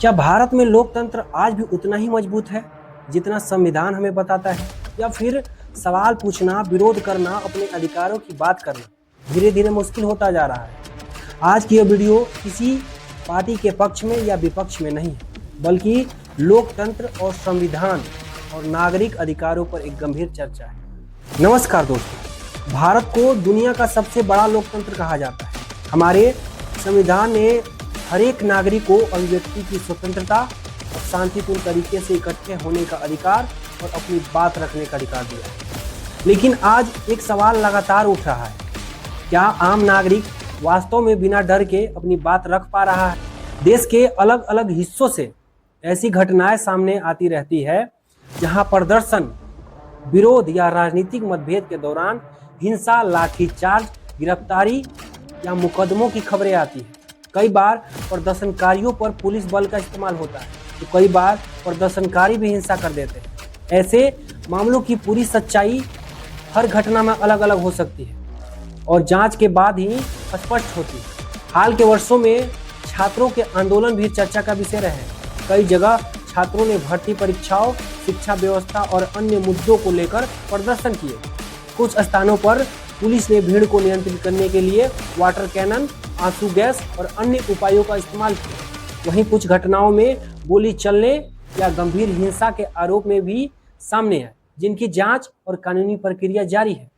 क्या भारत में लोकतंत्र आज भी उतना ही मजबूत है जितना संविधान हमें बताता है, या फिर सवाल पूछना, विरोध करना, अपने अधिकारों की बात करना धीरे धीरे मुश्किल होता जा रहा है। आज की यह वीडियो किसी पार्टी के पक्ष में या विपक्ष में नहीं है, बल्कि लोकतंत्र और संविधान और नागरिक अधिकारों पर एक गंभीर चर्चा है। नमस्कार दोस्तों, भारत को दुनिया का सबसे बड़ा लोकतंत्र कहा जाता है। हमारे संविधान ने हर एक नागरिक को अभिव्यक्ति की स्वतंत्रता और शांतिपूर्ण तरीके से इकट्ठे होने का अधिकार और अपनी बात रखने का अधिकार दिया है। लेकिन आज एक सवाल लगातार उठ रहा है, क्या आम नागरिक वास्तव में बिना डर के अपनी बात रख पा रहा है? देश के अलग अलग हिस्सों से ऐसी घटनाएं सामने आती रहती है जहां प्रदर्शन, विरोध या राजनीतिक मतभेद के दौरान हिंसा, लाठीचार्ज, गिरफ्तारी या मुकदमों की खबरें आती हैं। कई बार प्रदर्शनकारियों पर पुलिस बल का इस्तेमाल होता है, तो कई बार प्रदर्शनकारी भी हिंसा कर देते हैं। ऐसे मामलों की पूरी सच्चाई हर घटना में अलग अलग हो सकती है और जांच के बाद ही स्पष्ट होती है। हाल के वर्षों में छात्रों के आंदोलन भी चर्चा का विषय रहे। कई जगह छात्रों ने भर्ती परीक्षाओं, शिक्षा व्यवस्था और अन्य मुद्दों को लेकर प्रदर्शन किए। कुछ स्थानों पर पुलिस ने भीड़ को नियंत्रित करने के लिए वाटर कैनन, आंसू गैस और अन्य उपायों का इस्तेमाल किया। वहीं कुछ घटनाओं में गोली चलने या गंभीर हिंसा के आरोप में भी सामने आए, जिनकी जांच और कानूनी प्रक्रिया जारी है।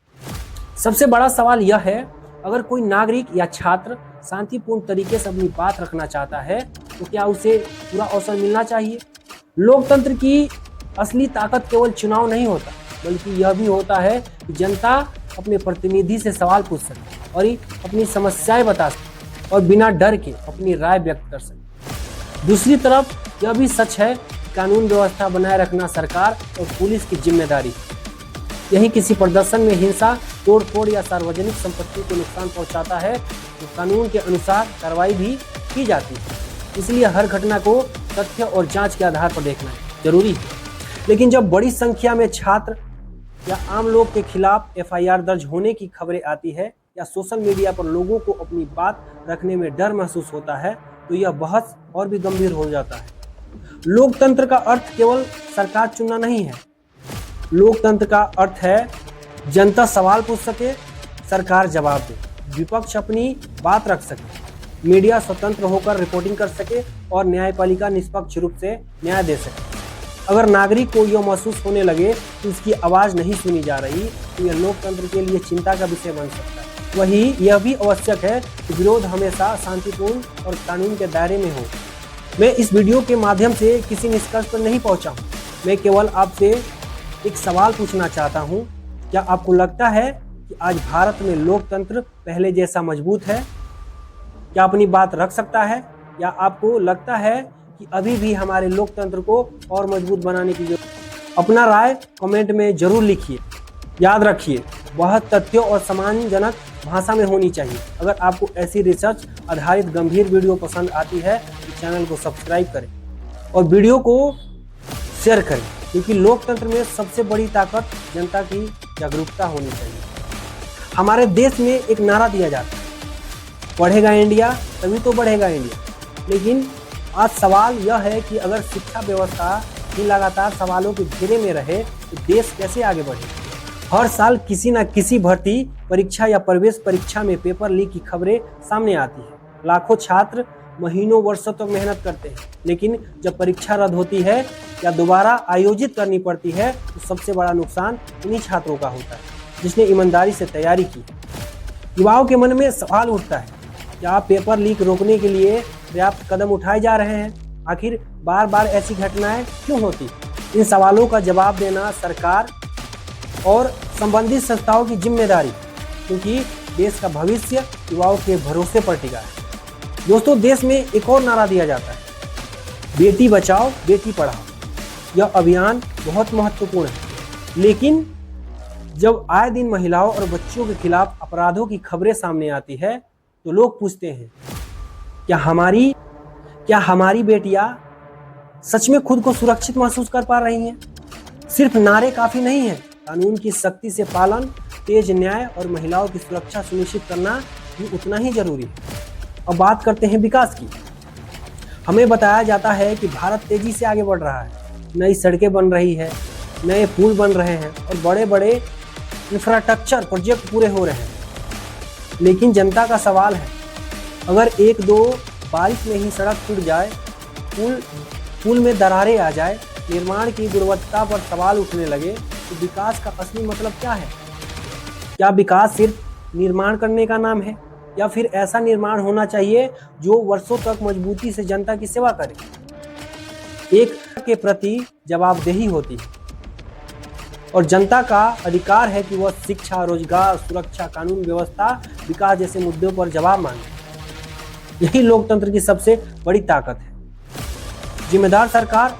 सबसे बड़ा सवाल यह है, अगर कोई नागरिक या छात्र शांतिपूर्ण तरीके से अपनी बात रखना चाहता है, तो क्या उसे पूरा अवसर मिलना चाहिए? लोकतंत्र की असली ताकत केवल चुनाव नहीं होता, बल्कि यह भी होता है कि जनता अपने प्रतिनिधि से सवाल पूछ सके और अपनी समस्याएं बता सके और बिना डर के अपनी राय व्यक्त कर सके। दूसरी तरफ यह भी सच है कि कानून व्यवस्था बनाए रखना सरकार और पुलिस की जिम्मेदारी है। यही किसी प्रदर्शन में हिंसा, तोड़फोड़ या सार्वजनिक संपत्ति को नुकसान पहुंचाता है, तो कानून के अनुसार कार्रवाई भी की जाती है। इसलिए हर घटना को तथ्य और जांच के आधार पर देखना जरूरी है। लेकिन जब बड़ी संख्या में छात्र या आम लोग के खिलाफ एफआईआर दर्ज होने की खबरें आती है या सोशल मीडिया पर लोगों को अपनी बात रखने में डर महसूस होता है, तो यह बहस और भी गंभीर हो जाता है। लोकतंत्र का अर्थ केवल सरकार चुनना नहीं है। लोकतंत्र का अर्थ है जनता सवाल पूछ सके, सरकार जवाब दे, विपक्ष अपनी बात रख सके, मीडिया स्वतंत्र होकर रिपोर्टिंग कर सके और न्यायपालिका निष्पक्ष रूप से न्याय दे सके। अगर नागरिक को यह महसूस होने लगे कि उसकी आवाज़ नहीं सुनी जा रही, तो यह लोकतंत्र के लिए चिंता का विषय बन सकता है। वहीं यह भी आवश्यक है कि विरोध हमेशा शांतिपूर्ण और कानून के दायरे में हो। मैं इस वीडियो के माध्यम से किसी निष्कर्ष पर नहीं पहुंचा हूं। मैं केवल आपसे एक सवाल पूछना चाहता हूं, क्या आपको लगता है कि आज भारत में लोकतंत्र पहले जैसा मजबूत है? क्या अपनी बात रख सकता है, या आपको लगता है कि अभी भी हमारे लोकतंत्र को और मजबूत बनाने की जरूरत है? अपना राय कमेंट में जरूर लिखिए। याद रखिए, बहुत तथ्यों और सम्मानजनक भाषा में होनी चाहिए। अगर आपको ऐसी रिसर्च आधारित गंभीर वीडियो पसंद आती है, तो चैनल को सब्सक्राइब करें और वीडियो को शेयर करें, क्योंकि लोकतंत्र में सबसे बड़ी ताकत जनता की जागरूकता होनी चाहिए। हमारे देश में एक नारा दिया जाता है, पढ़ेगा इंडिया तभी तो बढ़ेगा इंडिया। लेकिन आज सवाल यह है कि अगर शिक्षा व्यवस्था ही लगातार सवालों के घेरे में रहे, तो देश कैसे आगे बढ़े? हर साल किसी न किसी भर्ती परीक्षा या प्रवेश परीक्षा में पेपर लीक की खबरें सामने आती हैं। लाखों छात्र महीनों वर्षों तक मेहनत करते हैं, लेकिन जब परीक्षा रद्द होती है या दोबारा आयोजित करनी पड़ती है, तो सबसे बड़ा नुकसान उन्हीं छात्रों का होता है जिसने ईमानदारी से तैयारी की। युवाओं के मन में सवाल उठता है, क्या पेपर लीक रोकने के लिए पर्याप्त कदम उठाए जा रहे हैं? आखिर बार बार ऐसी घटनाएं क्यों होती? इन सवालों का जवाब देना सरकार और संबंधित संस्थाओं की जिम्मेदारी, क्योंकि देश का भविष्य युवाओं के भरोसे पर टिका है। दोस्तों, देश में एक और नारा दिया जाता है, बेटी बचाओ बेटी पढ़ाओ। यह अभियान बहुत महत्वपूर्ण है, लेकिन जब आए दिन महिलाओं और बच्चियों के खिलाफ अपराधों की खबरें सामने आती है, तो लोग पूछते हैं, क्या हमारी बेटियां सच में खुद को सुरक्षित महसूस कर पा रही हैं? सिर्फ नारे काफी नहीं है, कानून की सख्ती से पालन, तेज न्याय और महिलाओं की सुरक्षा सुनिश्चित करना भी उतना ही जरूरी है। अब बात करते हैं विकास की। हमें बताया जाता है कि भारत तेजी से आगे बढ़ रहा है, नई सड़कें बन रही है, नए पुल बन रहे हैं और बड़े बड़े इंफ्रास्ट्रक्चर प्रोजेक्ट पूरे हो रहे हैं। लेकिन जनता का सवाल है, अगर एक दो बारिश में ही सड़क टूट जाए, पुल में दरारें आ जाए, निर्माण की गुणवत्ता पर सवाल उठने लगे, तो विकास का असली मतलब क्या है? क्या विकास सिर्फ निर्माण करने का नाम है, या फिर ऐसा निर्माण होना चाहिए जो वर्षों तक मजबूती से जनता की सेवा करे? एक के प्रति जवाबदेही होती है और जनता का अधिकार है कि वह शिक्षा, रोजगार, सुरक्षा, कानून व्यवस्था, विकास जैसे मुद्दों पर जवाब मांगे। यही लोकतंत्र की सबसे बड़ी ताकत है। जिम्मेदार सरकार,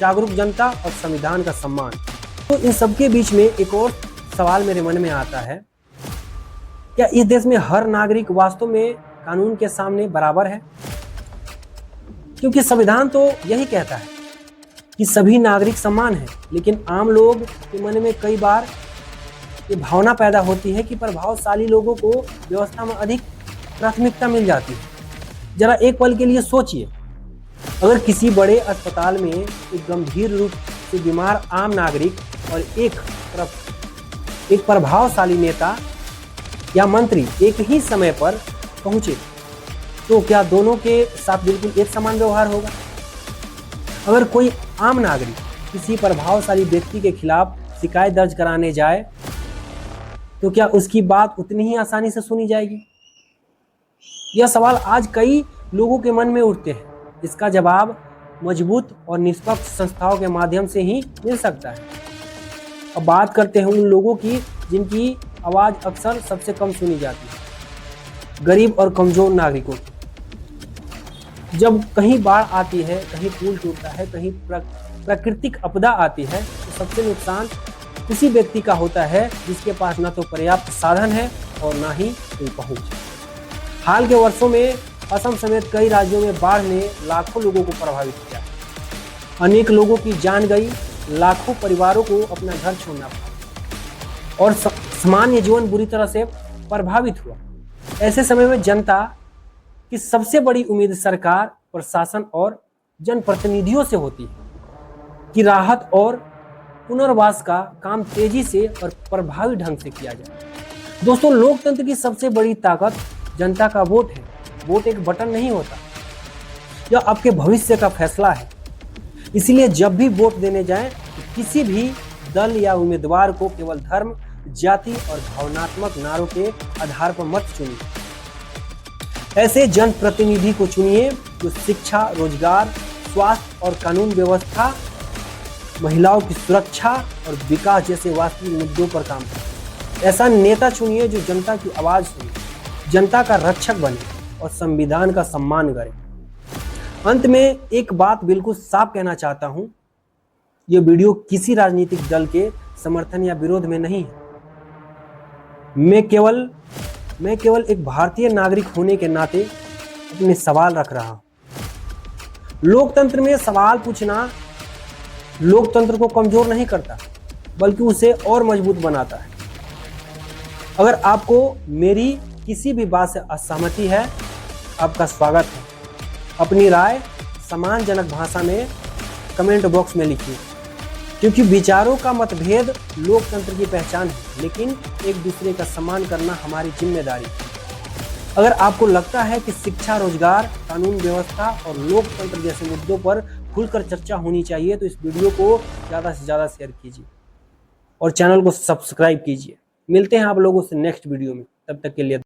जागरूक जनता और संविधान का सम्मान। तो इन सबके बीच में एक और सवाल मेरे मन में आता है, क्या इस देश में हर नागरिक वास्तव में कानून के सामने बराबर है? क्योंकि संविधान तो यही कहता है कि सभी नागरिक समान हैं, लेकिन आम लोग के मन में कई बार ये भावना पैदा होती है कि प्रभावशाली लोगों को व्यवस्था में अधिक प्राथमिकता मिल जाती है। जरा एक पल के लिए सोचिए, अगर किसी बड़े अस्पताल में एक गंभीर रूप से बीमार आम नागरिक और एक तरफ एक प्रभावशाली नेता या मंत्री एक ही समय पर पहुंचे, तो क्या दोनों के साथ बिल्कुल एक समान व्यवहार होगा? अगर कोई आम नागरिक किसी प्रभावशाली व्यक्ति के खिलाफ शिकायत दर्ज कराने जाए, तो क्या उसकी बात उतनी ही आसानी से सुनी जाएगी? यह सवाल आज कई लोगों के मन में उठते हैं। इसका जवाब मजबूत और निष्पक्ष संस्थाओं के माध्यम से ही मिल सकता है। अब बात करते हैं उन लोगों की जिनकी आवाज़ अक्सर सबसे कम सुनी जाती है, गरीब और कमजोर नागरिकों की। जब कहीं बाढ़ आती है, कहीं पुल टूटता है, कहीं प्राकृतिक आपदा आती है, तो सबसे नुकसान उसी व्यक्ति का होता है जिसके पास ना तो पर्याप्त साधन है और ना ही कोई पहुंच। हाल के वर्षों में असम समेत कई राज्यों में बाढ़ ने लाखों लोगों को प्रभावित किया। अनेक लोगों की जान गई, लाखों परिवारों को अपना घर छोड़ना पड़ा और सामान्य जीवन बुरी तरह से प्रभावित हुआ। ऐसे समय में जनता की सबसे बड़ी उम्मीद सरकार, प्रशासन और जनप्रतिनिधियों से होती है कि राहत और पुनर्वास का काम तेजी से और प्रभावी ढंग से किया जाए। दोस्तों, लोकतंत्र की सबसे बड़ी ताकत जनता का वोट है। वोट एक बटन नहीं होता, यह आपके भविष्य का फैसला है। इसीलिए जब भी वोट देने जाएं, तो किसी भी दल या उम्मीदवार को केवल धर्म, जाति और भावनात्मक नारों के आधार पर मत चुनिए। ऐसे जनप्रतिनिधि को चुनिए जो शिक्षा, रोजगार, स्वास्थ्य और कानून व्यवस्था, महिलाओं की सुरक्षा और विकास जैसे वास्तविक मुद्दों पर काम करे। ऐसा नेता चुनिए जो जनता की आवाज सुने, जनता का रक्षक बने और संविधान का सम्मान करे। अंत में एक बात बिल्कुल साफ कहना चाहता हूं, यह वीडियो किसी राजनीतिक दल के समर्थन या विरोध में नहीं है। मैं केवल एक भारतीय नागरिक होने के नाते अपने सवाल रख रहा हूं। लोकतंत्र में सवाल पूछना लोकतंत्र को कमजोर नहीं करता, बल्कि उसे और मजबूत बनाता है। अगर आपको मेरी किसी भी बात से असहमति है, आपका स्वागत है। अपनी राय सम्मानजनक भाषा में कमेंट बॉक्स में लिखिए, क्योंकि विचारों का मतभेद लोकतंत्र की पहचान है, लेकिन एक दूसरे का सम्मान करना हमारी जिम्मेदारी है। अगर आपको लगता है कि शिक्षा, रोजगार, कानून व्यवस्था और लोकतंत्र जैसे मुद्दों पर खुलकर चर्चा होनी चाहिए, तो इस वीडियो को ज़्यादा से ज़्यादा शेयर कीजिए और चैनल को सब्सक्राइब कीजिए। मिलते हैं आप लोगों से नेक्स्ट वीडियो में, तब तक के लिए